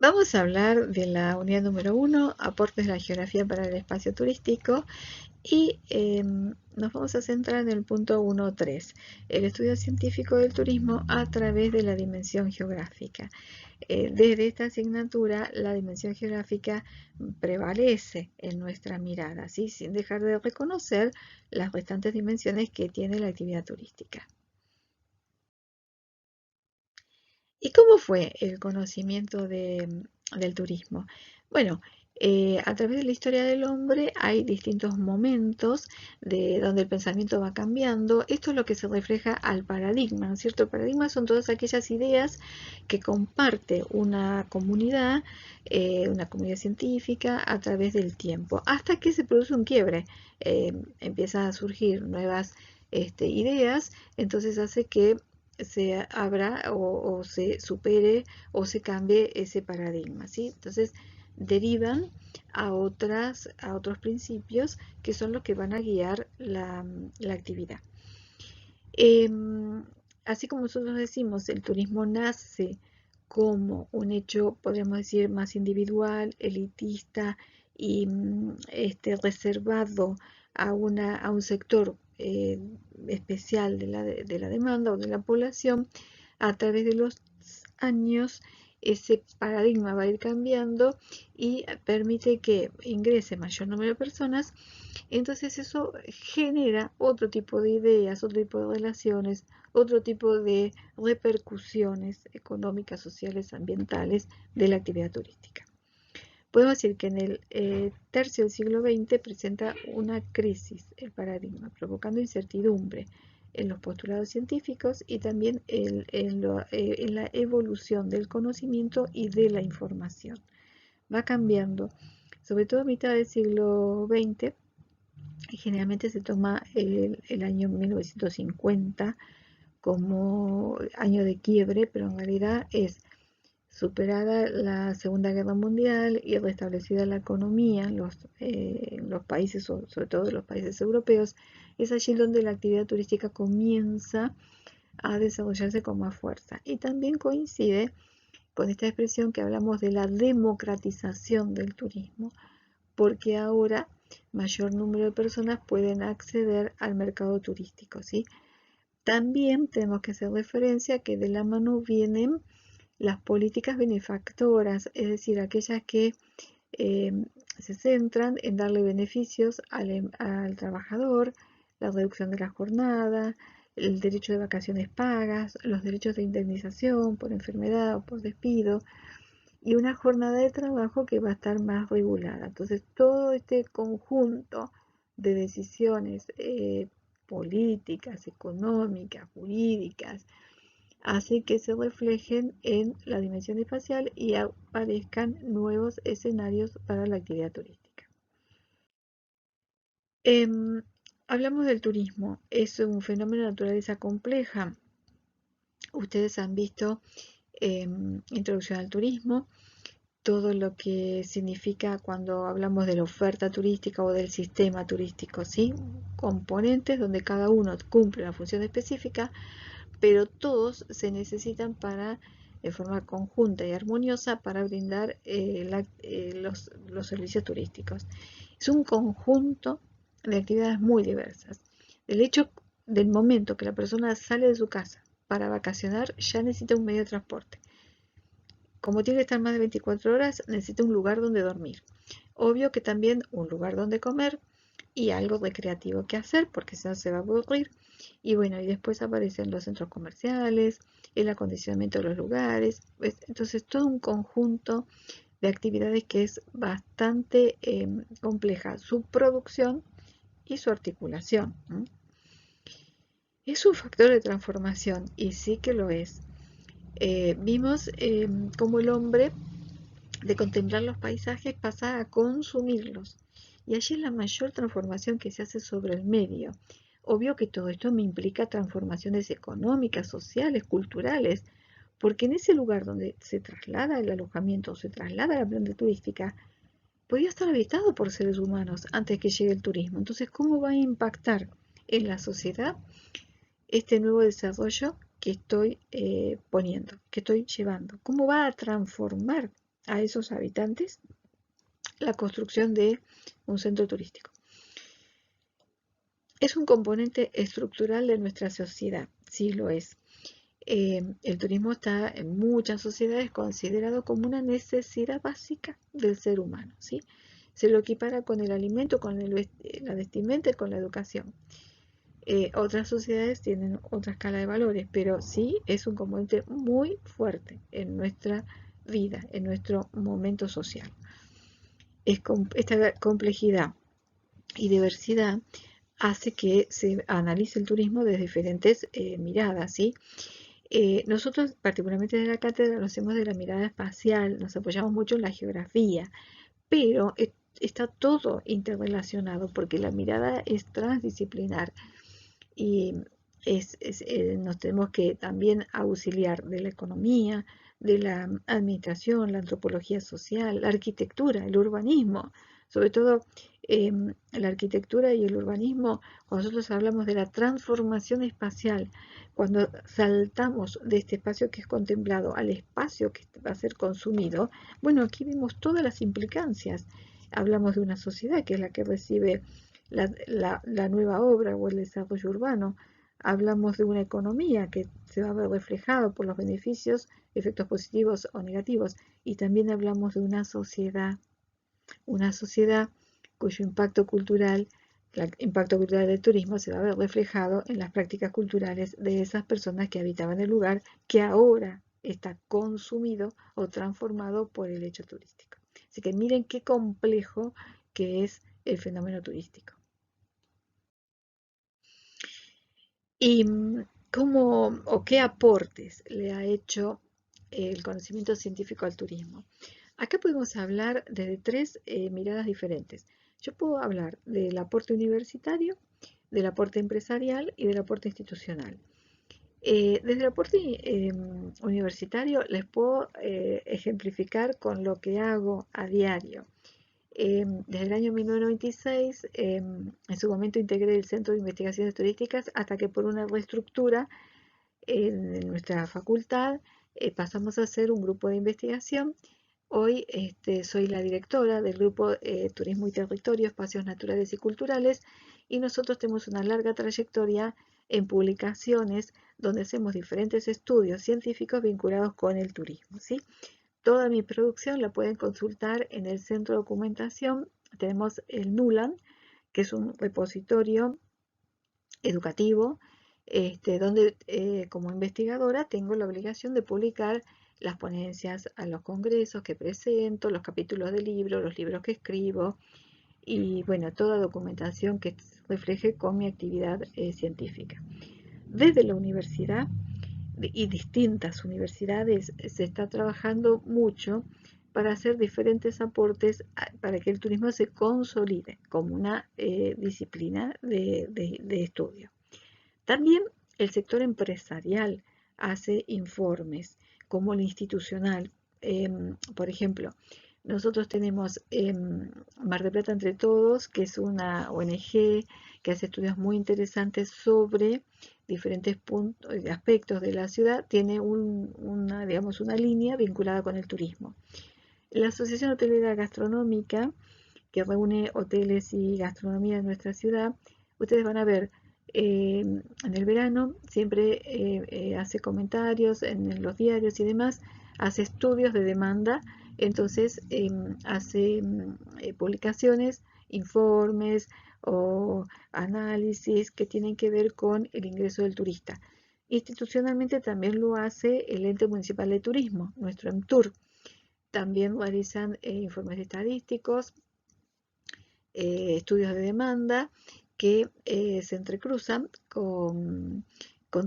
Vamos a hablar de la unidad número 1, aportes de la geografía para el espacio turístico, y nos vamos a centrar en el punto 1.3, el estudio científico del turismo a través de la dimensión geográfica. Desde esta asignatura, la dimensión geográfica prevalece en nuestra mirada, ¿sí? Sin dejar de reconocer las restantes dimensiones que tiene la actividad turística. ¿Y cómo fue el conocimiento del turismo? Bueno, a través de la historia del hombre hay distintos momentos de donde el pensamiento va cambiando. Esto es lo que se refleja al paradigma, ¿no es cierto? El paradigma son todas aquellas ideas que comparte una comunidad científica a través del tiempo, hasta que se produce un quiebre. Empiezan a surgir nuevas ideas, entonces hace que se abra o se supere o se cambie ese paradigma, ¿sí? Entonces derivan a otros principios que son los que van a guiar la actividad. Así como nosotros decimos, el turismo nace como un hecho, podríamos decir, más individual, elitista y reservado a un sector especial de la demanda o de la población. A través de los años ese paradigma va a ir cambiando y permite que ingrese mayor número de personas. Entonces eso genera otro tipo de ideas, otro tipo de relaciones, otro tipo de repercusiones económicas, sociales, ambientales de la actividad turística. Podemos decir que en el tercio del siglo XX presenta una crisis el paradigma, provocando incertidumbre en los postulados científicos y también en la evolución del conocimiento y de la información. Va cambiando, sobre todo a mitad del siglo XX. Generalmente se toma el año 1950 como año de quiebre, pero en realidad es superada la Segunda Guerra Mundial y restablecida la economía en los países, sobre todo en los países europeos. Es allí donde la actividad turística comienza a desarrollarse con más fuerza. Y también coincide con esta expresión que hablamos de la democratización del turismo, porque ahora mayor número de personas pueden acceder al mercado turístico, ¿sí? También tenemos que hacer referencia que de la mano vienen las políticas benefactoras, es decir, aquellas que eh, se centran en darle beneficios al trabajador, la reducción de la jornada, el derecho de vacaciones pagas, los derechos de indemnización por enfermedad o por despido, y una jornada de trabajo que va a estar más regulada. Entonces, todo este conjunto de decisiones políticas, económicas, jurídicas, hace que se reflejen en la dimensión espacial y aparezcan nuevos escenarios para la actividad turística. Em, Hablamos del turismo. Es un fenómeno de naturaleza compleja. Ustedes han visto Introducción al Turismo, todo lo que significa cuando hablamos de la oferta turística o del sistema turístico, ¿sí? Componentes donde cada uno cumple una función específica, pero todos se necesitan de forma conjunta y armoniosa para brindar los servicios turísticos. Es un conjunto de actividades muy diversas. El hecho del momento que la persona sale de su casa para vacacionar ya necesita un medio de transporte. Como tiene que estar más de 24 horas, necesita un lugar donde dormir. Obvio que también un lugar donde comer y algo recreativo que hacer, porque si no se va a aburrir. Y bueno, y después aparecen los centros comerciales, el acondicionamiento de los lugares. Entonces, todo un conjunto de actividades que es bastante compleja, su producción y su articulación. Es un factor de transformación y sí que lo es. Vimos cómo el hombre de contemplar los paisajes pasa a consumirlos. Y allí es la mayor transformación que se hace sobre el medio. Obvio que todo esto me implica transformaciones económicas, sociales, culturales, porque en ese lugar donde se traslada el alojamiento o se traslada la planta turística, podía estar habitado por seres humanos antes que llegue el turismo. Entonces, ¿cómo va a impactar en la sociedad este nuevo desarrollo que estoy poniendo, que estoy llevando? ¿Cómo va a transformar a esos habitantes la construcción de un centro turístico. Es un componente estructural de nuestra sociedad, sí lo es. El turismo está en muchas sociedades considerado como una necesidad básica del ser humano, ¿sí? Se lo equipara con el alimento, con la vestimenta y con la educación. Otras sociedades tienen otra escala de valores, pero sí es un componente muy fuerte en nuestra vida, en nuestro momento social. Esta complejidad y diversidad hace que se analice el turismo desde diferentes miradas, ¿sí? Nosotros, particularmente de la cátedra, lo hacemos de la mirada espacial, nos apoyamos mucho en la geografía, pero está todo interrelacionado porque la mirada es transdisciplinar y nos tenemos que también auxiliar de la economía, de la administración, la antropología social, la arquitectura, el urbanismo, sobre todo la arquitectura y el urbanismo, cuando nosotros hablamos de la transformación espacial, cuando saltamos de este espacio que es contemplado al espacio que va a ser consumido, bueno, aquí vemos todas las implicancias. Hablamos de una sociedad que es la que recibe la nueva obra o el desarrollo urbano. Hablamos de una economía que se va a ver reflejada por los beneficios, efectos positivos o negativos. Y también hablamos de una sociedad cuyo el impacto cultural del turismo se va a ver reflejado en las prácticas culturales de esas personas que habitaban el lugar que ahora está consumido o transformado por el hecho turístico. Así que miren qué complejo que es el fenómeno turístico. ¿Y cómo o qué aportes le ha hecho el conocimiento científico al turismo? Acá podemos hablar desde tres miradas diferentes. Yo puedo hablar del aporte universitario, del aporte empresarial y del aporte institucional. Desde el aporte universitario les puedo ejemplificar con lo que hago a diario. Desde el año 1996, en su momento integré el Centro de Investigaciones Turísticas hasta que por una reestructura en nuestra facultad pasamos a ser un grupo de investigación. Hoy soy la directora del grupo Turismo y Territorio, Espacios Naturales y Culturales, y nosotros tenemos una larga trayectoria en publicaciones donde hacemos diferentes estudios científicos vinculados con el turismo, ¿sí? Toda mi producción la pueden consultar en el centro de documentación. Tenemos el NULAN, que es un repositorio educativo, donde como investigadora tengo la obligación de publicar las ponencias a los congresos que presento, los capítulos de libros, los libros que escribo y bueno, toda documentación que refleje con mi actividad científica. Desde la universidad y distintas universidades se está trabajando mucho para hacer diferentes aportes para que el turismo se consolide como una disciplina de estudio. También el sector empresarial hace informes, como el institucional. Por ejemplo, nosotros tenemos Mar del Plata Entre Todos, que es una ONG que hace estudios muy interesantes sobre diferentes aspectos de la ciudad. Tiene digamos, una línea vinculada con el turismo. La Asociación Hotelera Gastronómica, que reúne hoteles y gastronomía en nuestra ciudad, ustedes van a ver en el verano siempre hace comentarios en los diarios y demás, hace estudios de demanda, entonces hace publicaciones, informes o análisis que tienen que ver con el ingreso del turista. Institucionalmente también lo hace el Ente Municipal de Turismo, nuestro EMTUR. También realizan informes estadísticos, estudios de demanda que se entrecruzan con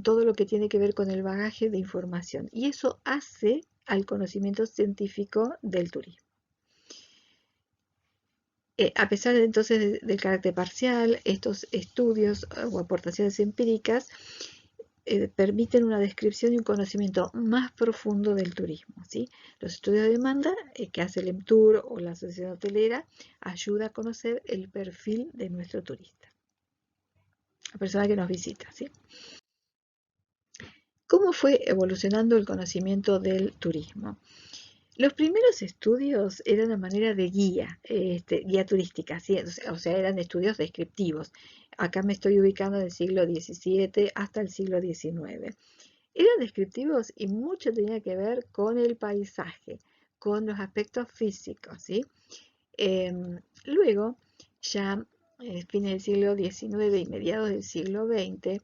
todo lo que tiene que ver con el bagaje de información. Y eso hace al conocimiento científico del turismo. A pesar entonces del carácter parcial, estos estudios o aportaciones empíricas permiten una descripción y un conocimiento más profundo del turismo, ¿sí? Los estudios de demanda que hace el EMTUR o la Asociación Hotelera ayuda a conocer el perfil de nuestro turista, la persona que nos visita, ¿sí? ¿Cómo fue evolucionando el conocimiento del turismo? Los primeros estudios eran a manera de guía, guía turística, ¿sí? O sea, eran estudios descriptivos. Acá me estoy ubicando del siglo XVII hasta el siglo XIX. Eran descriptivos y mucho tenía que ver con el paisaje, con los aspectos físicos, ¿sí? Luego, ya fines del siglo XIX y mediados del siglo XX,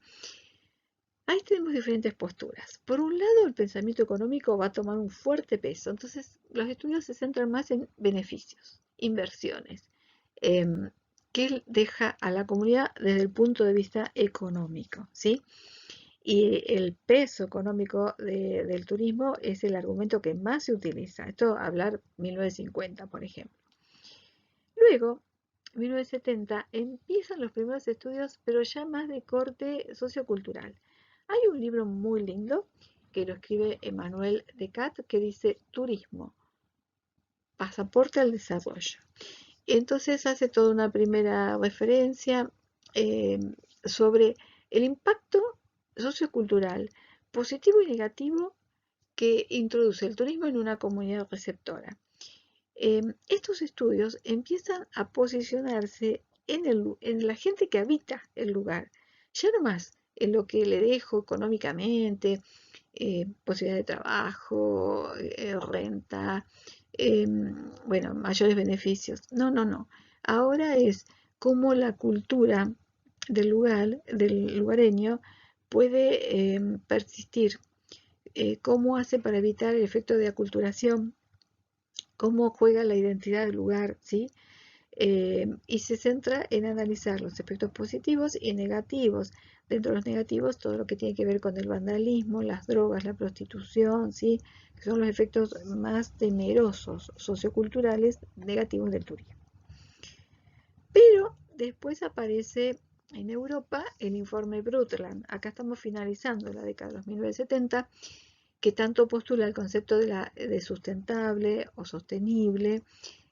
ahí tenemos diferentes posturas. Por un lado, el pensamiento económico va a tomar un fuerte peso, entonces los estudios se centran más en beneficios, inversiones, em, que deja a la comunidad desde el punto de vista económico, ¿sí? Y el peso económico del turismo es el argumento que más se utiliza. Esto hablar 1950, por ejemplo. Luego, 1970, empiezan los primeros estudios, pero ya más de corte sociocultural. Hay un libro muy lindo que lo escribe Emmanuel Descartes que dice Turismo, pasaporte al desarrollo. Entonces hace toda una primera referencia eh, sobre el impacto sociocultural positivo y negativo que introduce el turismo en una comunidad receptora. Estos estudios empiezan a posicionarse en la gente que habita el lugar, ya no más en lo que le dejo económicamente, posibilidad de trabajo, renta, bueno, mayores beneficios. No, no, no. Ahora es cómo la cultura del lugareño, puede persistir, cómo hace para evitar el efecto de aculturación, cómo juega la identidad del lugar, ¿sí? Y se centra en analizar los efectos positivos y negativos. Dentro de los negativos, todo lo que tiene que ver con el vandalismo, las drogas, la prostitución, ¿sí? Que son los efectos más temerosos socioculturales negativos del turismo. Pero después aparece en Europa el informe Brundtland. Acá estamos finalizando la década de los 1970, que tanto postula el concepto de sustentable o sostenible.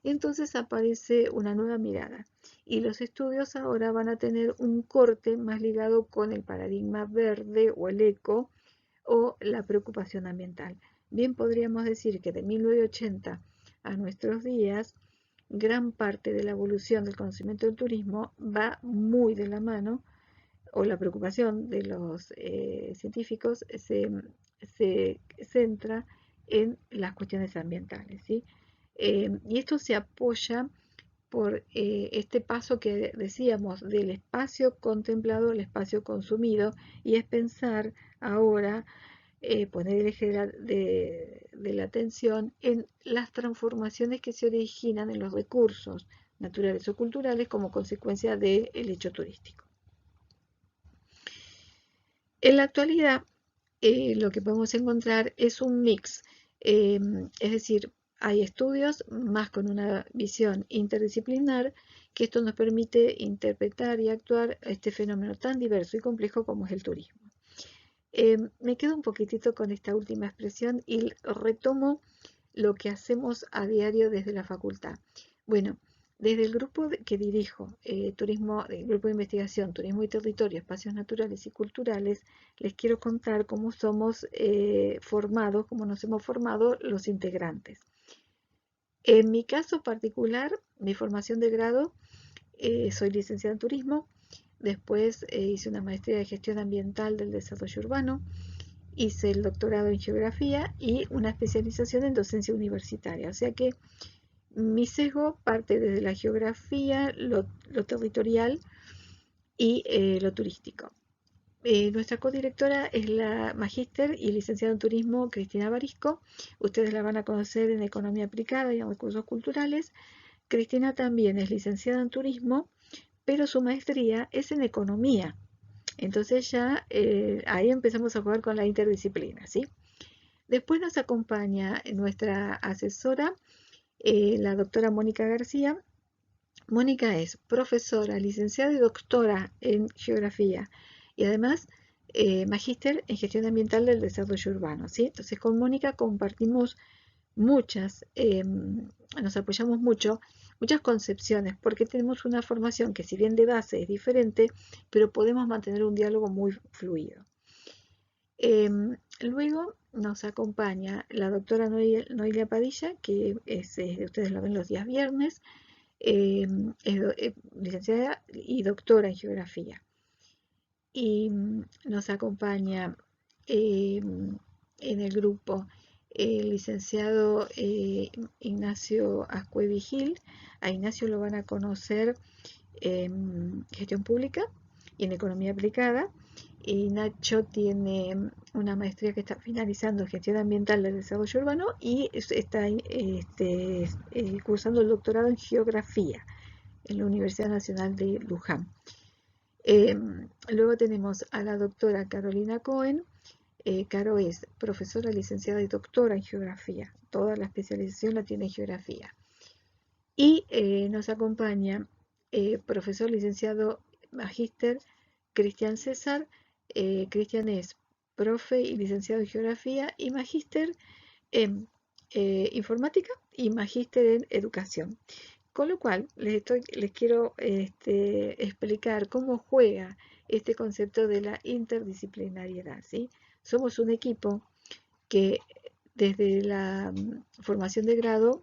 Entonces aparece una nueva mirada y los estudios ahora van a tener un corte más ligado con el paradigma verde o el eco o la preocupación ambiental. Bien podríamos decir que de 1980 a nuestros días, gran parte de la evolución del conocimiento del turismo va muy de la mano, o la preocupación de los científicos se centra en las cuestiones ambientales, ¿sí? Y esto se apoya por este paso que decíamos del espacio contemplado al espacio consumido, y es pensar ahora, poner el eje de la atención en las transformaciones que se originan en los recursos naturales o culturales como consecuencia del hecho turístico. En la actualidad, lo que podemos encontrar es un mix, es decir, hay estudios más con una visión interdisciplinar, que esto nos permite interpretar y actuar este fenómeno tan diverso y complejo como es el turismo. Me quedo un poquitito con esta última expresión y retomo lo que hacemos a diario desde la facultad. Bueno, desde el grupo que dirijo, turismo, el grupo de investigación, turismo y territorio, espacios naturales y culturales, les quiero contar cómo somos formados, cómo nos hemos formado los integrantes. En mi caso particular, mi formación de grado, soy licenciada en turismo, después hice una maestría de gestión ambiental del desarrollo urbano, hice el doctorado en geografía y una especialización en docencia universitaria, o sea que mi sesgo parte desde la geografía, lo territorial y lo turístico. Nuestra codirectora es la magíster y licenciada en turismo Cristina Barisco. Ustedes la van a conocer en Economía Aplicada y en Recursos Culturales. Cristina también es licenciada en turismo, pero su maestría es en economía. Entonces ya ahí empezamos a jugar con la interdisciplina, ¿sí? Después nos acompaña nuestra asesora, la doctora Mónica García. Mónica es profesora, licenciada y doctora en geografía y además magíster en gestión ambiental del desarrollo urbano, ¿sí? Entonces con Mónica compartimos nos apoyamos muchas concepciones, porque tenemos una formación que si bien de base es diferente, pero podemos mantener un diálogo muy fluido. Luego nos acompaña la doctora Noelia Padilla, que ustedes lo ven los días viernes, es licenciada y doctora en geografía. Y nos acompaña en el grupo el licenciado Ignacio Ascue Vigil. A Ignacio lo van a conocer en gestión pública y en economía aplicada. Y Nacho tiene una maestría que está finalizando en gestión ambiental del desarrollo urbano y está cursando el doctorado en geografía en la Universidad Nacional de Luján. Luego tenemos a la doctora Carolina Cohen. Caro es profesora, licenciada y doctora en geografía. Toda la especialización la tiene en geografía. Y nos acompaña profesor, licenciado, magíster Cristian César. Cristian es profe y licenciado en geografía y magíster en informática y magíster en educación. Con lo cual, les quiero explicar cómo juega este concepto de la interdisciplinariedad, ¿sí? Somos un equipo que desde la formación de grado,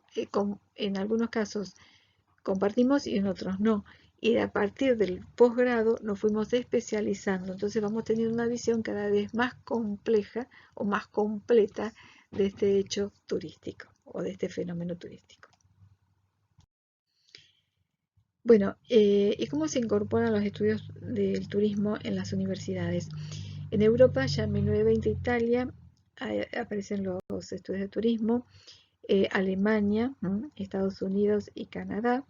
en algunos casos compartimos y en otros no. Y a partir del posgrado nos fuimos especializando. Entonces vamos teniendo una visión cada vez más compleja o más completa de este hecho turístico o de este fenómeno turístico. Bueno, ¿y cómo se incorporan los estudios del turismo en las universidades? En Europa, ya en 1920 Italia, aparecen los estudios de turismo, Alemania, Estados Unidos y Canadá.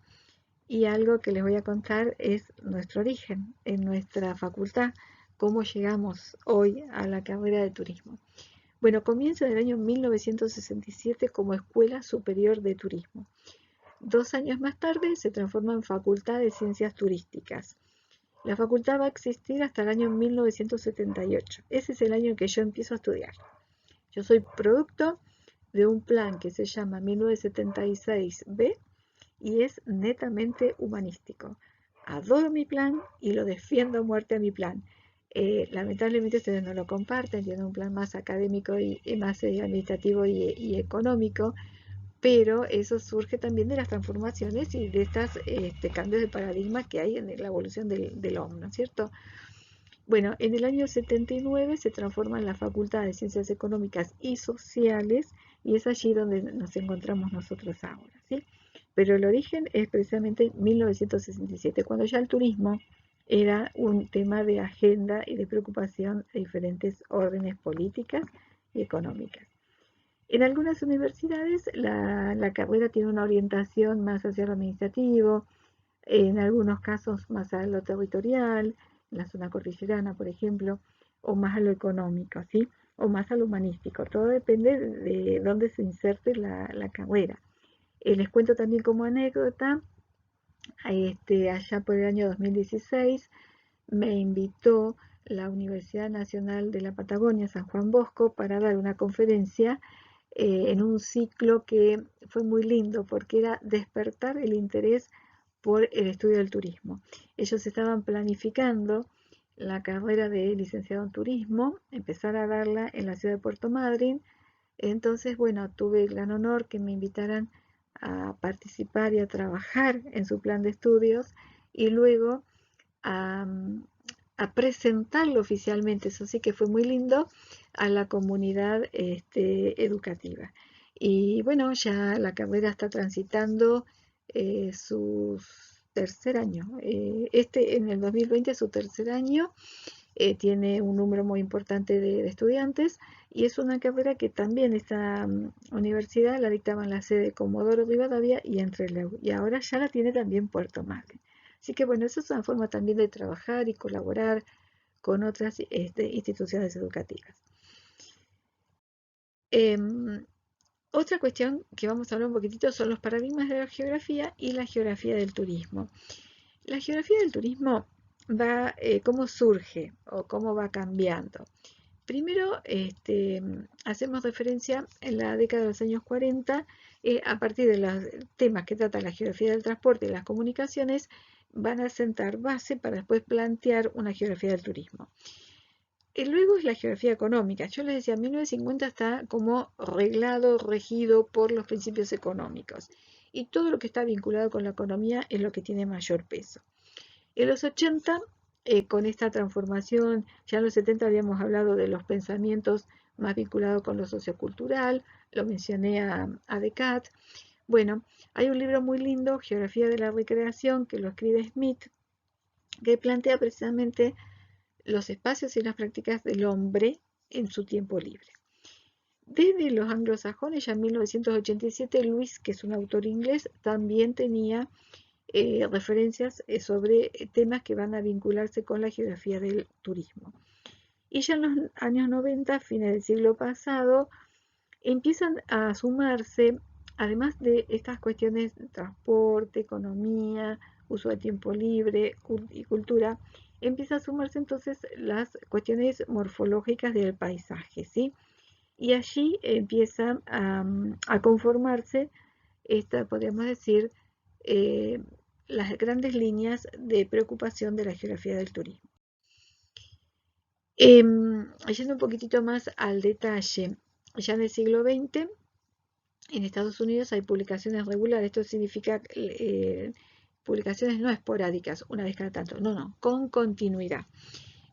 Y algo que les voy a contar es nuestro origen en nuestra facultad, cómo llegamos hoy a la carrera de turismo. Bueno, comienza en el año 1967 como Escuela Superior de Turismo. 2 años más tarde se transforma en Facultad de Ciencias Turísticas. La facultad va a existir hasta el año 1978. Ese es el año en que yo empiezo a estudiar. Yo soy producto de un plan que se llama 1976B y es netamente humanístico. Adoro mi plan y lo defiendo a muerte a mi plan. Lamentablemente ustedes no lo comparten, tienen un plan más académico y más administrativo y económico, pero eso surge también de las transformaciones y de estos cambios de paradigma que hay en la evolución del hombre, ¿no es cierto? Bueno, en el año 79 se transforma en la Facultad de Ciencias Económicas y Sociales y es allí donde nos encontramos nosotros ahora, ¿sí? Pero el origen es precisamente 1967, cuando ya el turismo era un tema de agenda y de preocupación de diferentes órdenes políticas y económicas. En algunas universidades la carrera tiene una orientación más hacia lo administrativo, en algunos casos más a lo territorial, en la zona cordillerana, por ejemplo, o más a lo económico, ¿sí? O más a lo humanístico. Todo depende de dónde se inserte la carrera. Les cuento también como anécdota, allá por el año 2016 me invitó la Universidad Nacional de la Patagonia, San Juan Bosco, para dar una conferencia en un ciclo que fue muy lindo porque era despertar el interés por el estudio del turismo. Ellos estaban planificando la carrera de licenciado en turismo, empezar a darla en la ciudad de Puerto Madryn. Entonces, bueno, tuve el gran honor que me invitaran a participar y a trabajar en su plan de estudios y luego a, a presentarlo oficialmente. Eso sí que fue muy lindo a la comunidad educativa. Y bueno, ya la carrera está transitando su tercer año. En el 2020 es su tercer año. Tiene un número muy importante de estudiantes y es una carrera que también esta universidad la dictaba en la sede de Comodoro Rivadavia y Entreleu, y ahora ya la tiene también Puerto Madryn. Así que bueno, esa es una forma también de trabajar y colaborar con otras instituciones educativas. Otra cuestión que vamos a hablar un poquitito son los paradigmas de la geografía y la geografía del turismo. La geografía del turismo va, cómo surge o cómo va cambiando. Primero, hacemos referencia en la década de los años 40, a partir de los temas que trata la geografía del transporte y las comunicaciones, van a sentar base para después plantear una geografía del turismo. Luego es la geografía económica. Yo les decía, 1950 está como reglado, regido por los principios económicos. Y todo lo que está vinculado con la economía es lo que tiene mayor peso. En los 80, con esta transformación, ya en los 70 habíamos hablado de los pensamientos más vinculados con lo sociocultural, lo mencioné a Descartes. Bueno, hay un libro muy lindo, Geografía de la Recreación, que lo escribe Smith, que plantea precisamente los espacios y las prácticas del hombre en su tiempo libre. Desde los anglosajones, ya en 1987, Lewis, que es un autor inglés, también tenía referencias sobre temas que van a vincularse con la geografía del turismo. Y ya en los años 90, fines del siglo pasado, empiezan a sumarse, además de estas cuestiones de transporte, economía, uso de tiempo libre y cultura, empieza a sumarse entonces las cuestiones morfológicas del paisaje, ¿sí? Y allí empieza a conformarse esta, podríamos decir, eh, las grandes líneas de preocupación de la geografía del turismo. Yendo un poquitito más al detalle, ya en el siglo XX, en Estados Unidos hay publicaciones regulares, esto significa publicaciones no esporádicas, una vez cada tanto, no, con continuidad.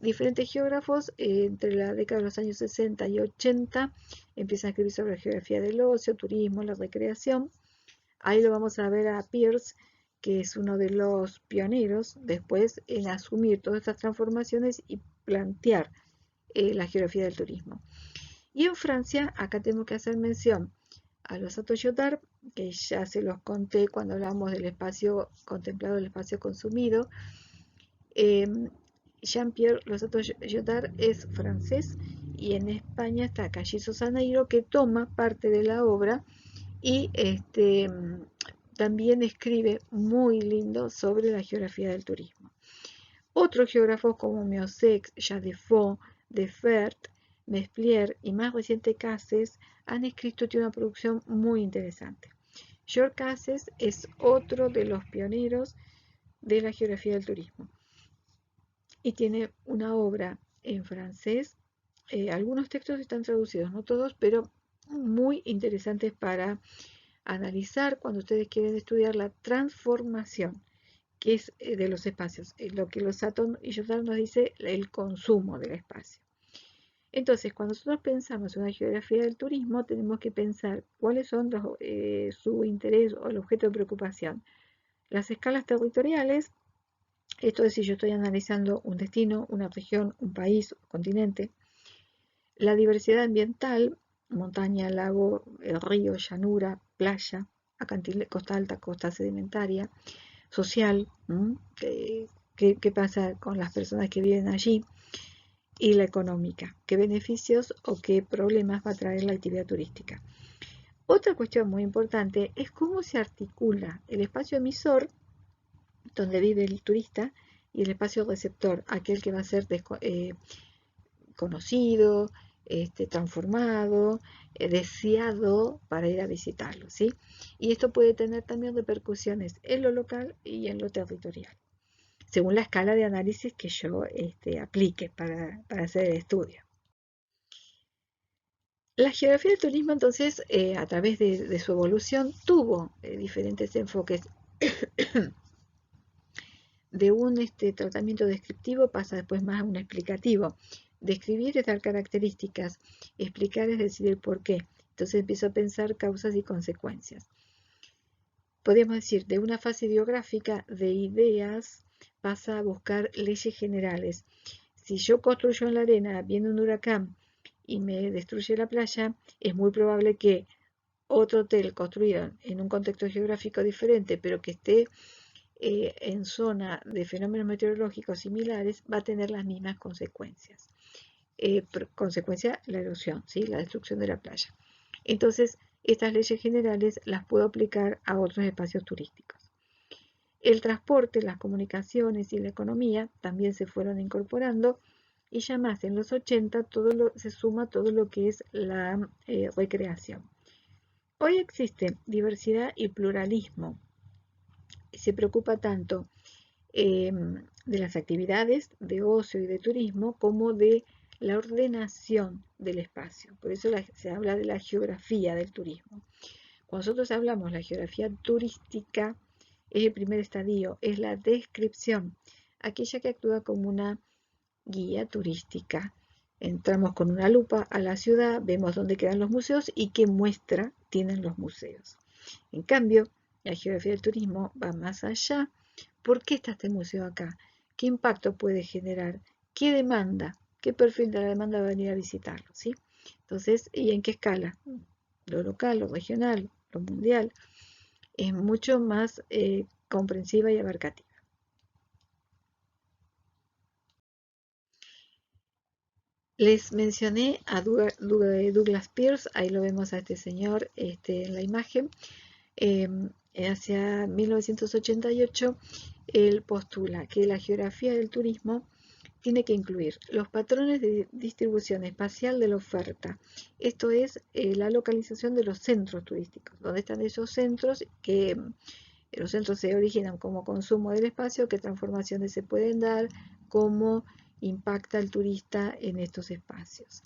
Diferentes geógrafos entre la década de los años 60 y 80 empiezan a escribir sobre la geografía del ocio, turismo, la recreación. Ahí lo vamos a ver a Peirce, que es uno de los pioneros después en asumir todas estas transformaciones y plantear la geografía del turismo. Y en Francia, acá tenemos que hacer mención a los Chateau-Lyotard, que ya se los conté cuando hablamos del espacio contemplado, del espacio consumido. Jean-Pierre Chateau-Lyotard es francés y en España está Callizo Saneiro, que toma parte de la obra y también escribe muy lindo sobre la geografía del turismo. Otros geógrafos como Miosex, Jadefont, Defert, Mesplier y más reciente Casses han escrito una producción muy interesante. George Casses es otro de los pioneros de la geografía del turismo y tiene una obra en francés. Algunos textos están traducidos, no todos, pero muy interesantes para analizar cuando ustedes quieren estudiar la transformación que es de los espacios, lo que los Chateau-Lyotard nos dice, el consumo del espacio. Entonces, cuando nosotros pensamos en una geografía del turismo, tenemos que pensar cuáles son su interés o el objeto de preocupación. Las escalas territoriales, esto es si yo estoy analizando un destino, una región, un país, un continente. La diversidad ambiental, montaña, lago, río, llanura, playa, costa alta, costa sedimentaria, social, qué pasa con las personas que viven allí, y la económica, qué beneficios o qué problemas va a traer la actividad turística. Otra cuestión muy importante es cómo se articula el espacio emisor, donde vive el turista, y el espacio receptor, aquel que va a ser conocido, transformado, deseado para ir a visitarlo, ¿sí? Y esto puede tener también repercusiones en lo local y en lo territorial, según la escala de análisis que yo aplique para hacer el estudio. La geografía del turismo, entonces, a través de su evolución, tuvo diferentes enfoques. De un tratamiento descriptivo pasa después más a un explicativo. Describir es dar características, explicar es decir el por qué. Entonces empiezo a pensar causas y consecuencias. Podríamos decir, de una fase biográfica de ideas pasa a buscar leyes generales. Si yo construyo en la arena, viene un huracán y me destruye la playa, es muy probable que otro hotel construido en un contexto geográfico diferente, pero que esté en zona de fenómenos meteorológicos similares, va a tener las mismas consecuencias. Consecuencia, la erosión, ¿sí? La destrucción de la playa. Entonces, estas leyes generales las puedo aplicar a otros espacios turísticos. El transporte, las comunicaciones y la economía también se fueron incorporando y ya más en los 80 se suma todo lo que es la recreación. Hoy existe diversidad y pluralismo. Se preocupa tanto de las actividades de ocio y de turismo como de la ordenación del espacio. Por eso se habla de la geografía del turismo. Cuando nosotros hablamos de la geografía turística, es el primer estadio, es la descripción, aquella que actúa como una guía turística. Entramos con una lupa a la ciudad, vemos dónde quedan los museos y qué muestra tienen los museos. En cambio, la geografía del turismo va más allá. ¿Por qué está este museo acá? ¿Qué impacto puede generar? ¿Qué demanda? ¿Qué perfil de la demanda va a venir a visitarlo? ¿Sí? Entonces, ¿y en qué escala? Lo local, lo regional, lo mundial. Es mucho más comprensiva y abarcativa. Les mencioné a Douglas Pearce, ahí lo vemos a este señor en la imagen. Hacia 1988, él postula que la geografía del turismo tiene que incluir los patrones de distribución espacial de la oferta. Esto es la localización de los centros turísticos, donde están esos centros que los centros se originan como consumo del espacio, qué transformaciones se pueden dar, cómo impacta el turista en estos espacios.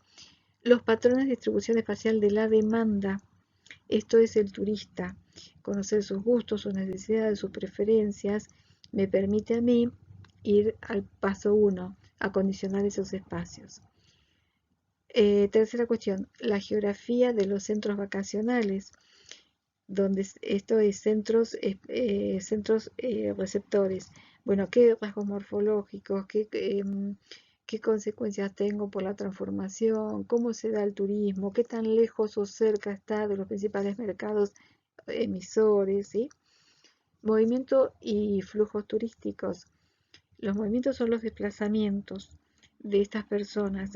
Los patrones de distribución espacial de la demanda, esto es el turista, conocer sus gustos, sus necesidades, sus preferencias, me permite a mí ir al paso 1, acondicionar esos espacios. Tercera cuestión, la geografía de los centros vacacionales, donde esto es centros receptores. Bueno, qué rasgos morfológicos, qué consecuencias tengo por la transformación, cómo se da el turismo, qué tan lejos o cerca está de los principales mercados emisores, ¿sí? Movimiento y flujos turísticos. Los movimientos son los desplazamientos de estas personas.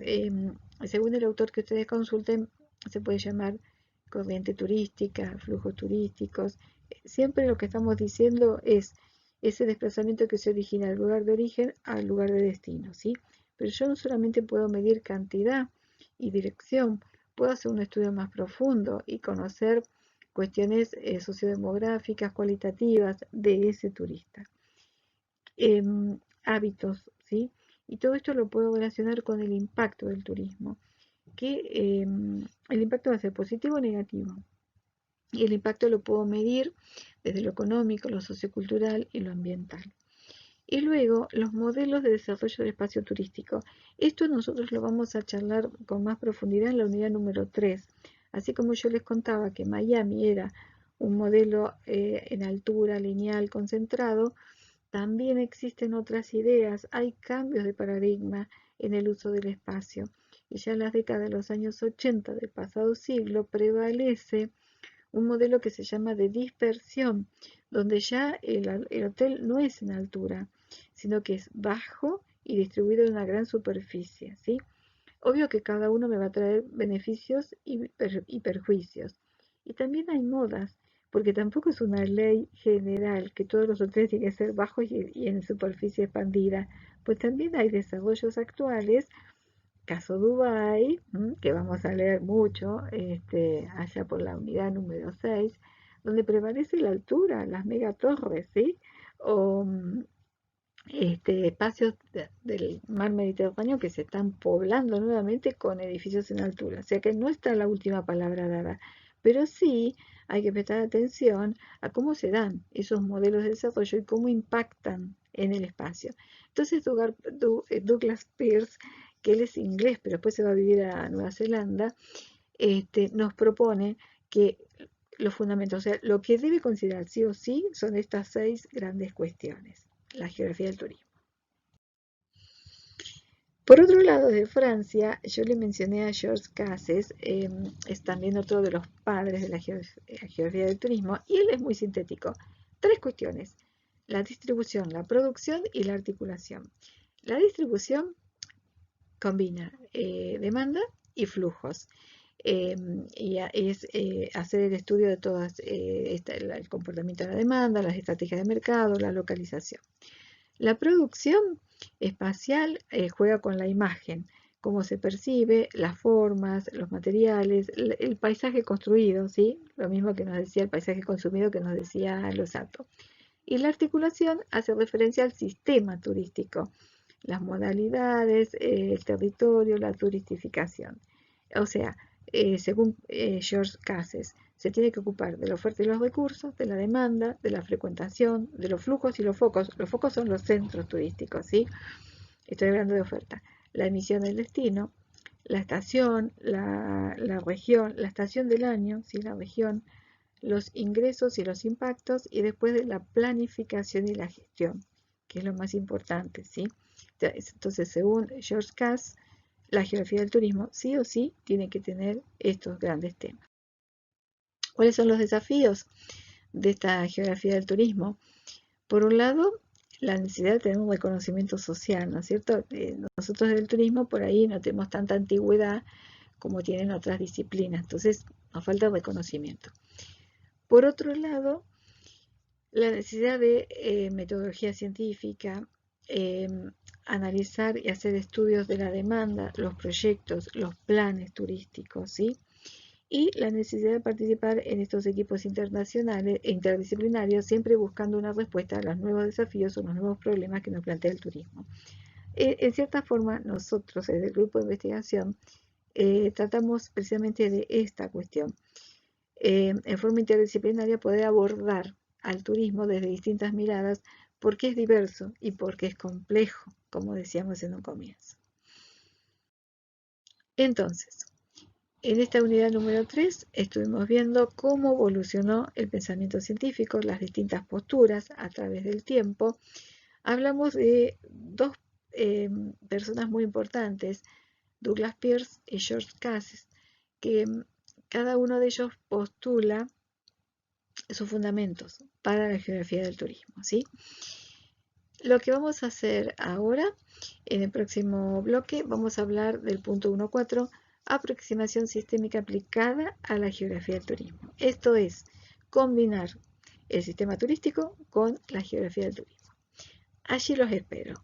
Según el autor que ustedes consulten, se puede llamar corriente turística, flujos turísticos. Siempre lo que estamos diciendo es ese desplazamiento que se origina del lugar de origen al lugar de destino, ¿sí? Pero yo no solamente puedo medir cantidad y dirección, puedo hacer un estudio más profundo y conocer cuestiones sociodemográficas, cualitativas de ese turista. Hábitos, ¿sí? Y todo esto lo puedo relacionar con el impacto del turismo, que el impacto va a ser positivo o negativo. Y el impacto lo puedo medir desde lo económico, lo sociocultural y lo ambiental. Y luego los modelos de desarrollo del espacio turístico. Esto nosotros lo vamos a charlar con más profundidad en la unidad número 3. Así como yo les contaba que Miami era un modelo en altura, lineal, concentrado, también existen otras ideas, hay cambios de paradigma en el uso del espacio. Y ya en las décadas de los años 80 del pasado siglo prevalece un modelo que se llama de dispersión, donde ya el hotel no es en altura, sino que es bajo y distribuido en una gran superficie, ¿sí? Obvio que cada uno me va a traer beneficios y perjuicios. Y también hay modas, porque tampoco es una ley general que todos los hoteles tienen que ser bajos y en superficie expandida. Pues también hay desarrollos actuales, caso Dubai, que vamos a leer mucho allá por la unidad número 6, donde prevalece la altura, las megatorres, ¿sí? O espacios del mar Mediterráneo que se están poblando nuevamente con edificios en altura. O sea que no está la última palabra dada, pero sí hay que prestar atención a cómo se dan esos modelos de desarrollo y cómo impactan en el espacio. Entonces Douglas Pearce, que él es inglés, pero después se va a vivir a Nueva Zelanda, nos propone que los fundamentos, o sea, lo que debe considerar sí o sí son estas 6 grandes cuestiones. La geografía del turismo. Por otro lado, de Francia, yo le mencioné a Georges Casses, es también otro de los padres de la geografía del turismo, y él es muy sintético. 3 cuestiones: la distribución, la producción y la articulación. La distribución combina demanda y flujos. Y es hacer el estudio de todas el comportamiento de la demanda, las estrategias de mercado, la localización. La producción espacial juega con la imagen, cómo se percibe, las formas, los materiales, el paisaje construido, ¿sí? Lo mismo que nos decía el paisaje consumido que nos decía Losato. Y la articulación hace referencia al sistema turístico, las modalidades, el territorio, la turistificación. O sea, según George Cases, se tiene que ocupar de la oferta y los recursos, de la demanda, de la frecuentación, de los flujos y los focos. Los focos son los centros turísticos, ¿sí? Estoy hablando de oferta. La emisión del destino, la estación, la región, la estación del año, ¿sí? La región, los ingresos y los impactos, y después de la planificación y la gestión, que es lo más importante, ¿sí? Entonces, según George Cass, la geografía del turismo sí o sí tiene que tener estos grandes temas. ¿Cuáles son los desafíos de esta geografía del turismo? Por un lado, la necesidad de tener un reconocimiento social, ¿no es cierto? Nosotros del turismo por ahí no tenemos tanta antigüedad como tienen otras disciplinas, entonces nos falta reconocimiento. Por otro lado, la necesidad de metodología científica, analizar y hacer estudios de la demanda, los proyectos, los planes turísticos, ¿sí? Y la necesidad de participar en estos equipos internacionales e interdisciplinarios, siempre buscando una respuesta a los nuevos desafíos o los nuevos problemas que nos plantea el turismo. En cierta forma, nosotros desde el grupo de investigación tratamos precisamente de esta cuestión. En forma interdisciplinaria poder abordar al turismo desde distintas miradas porque es diverso y porque es complejo, como decíamos en un comienzo. Entonces, en esta unidad número 3 estuvimos viendo cómo evolucionó el pensamiento científico, las distintas posturas a través del tiempo. Hablamos de dos personas muy importantes, Douglas Pearce y George Cases, que cada uno de ellos postula sus fundamentos para la geografía del turismo, ¿sí? Lo que vamos a hacer ahora, en el próximo bloque, vamos a hablar del punto 1.4, aproximación sistémica aplicada a la geografía del turismo. Esto es, combinar el sistema turístico con la geografía del turismo. Allí los espero.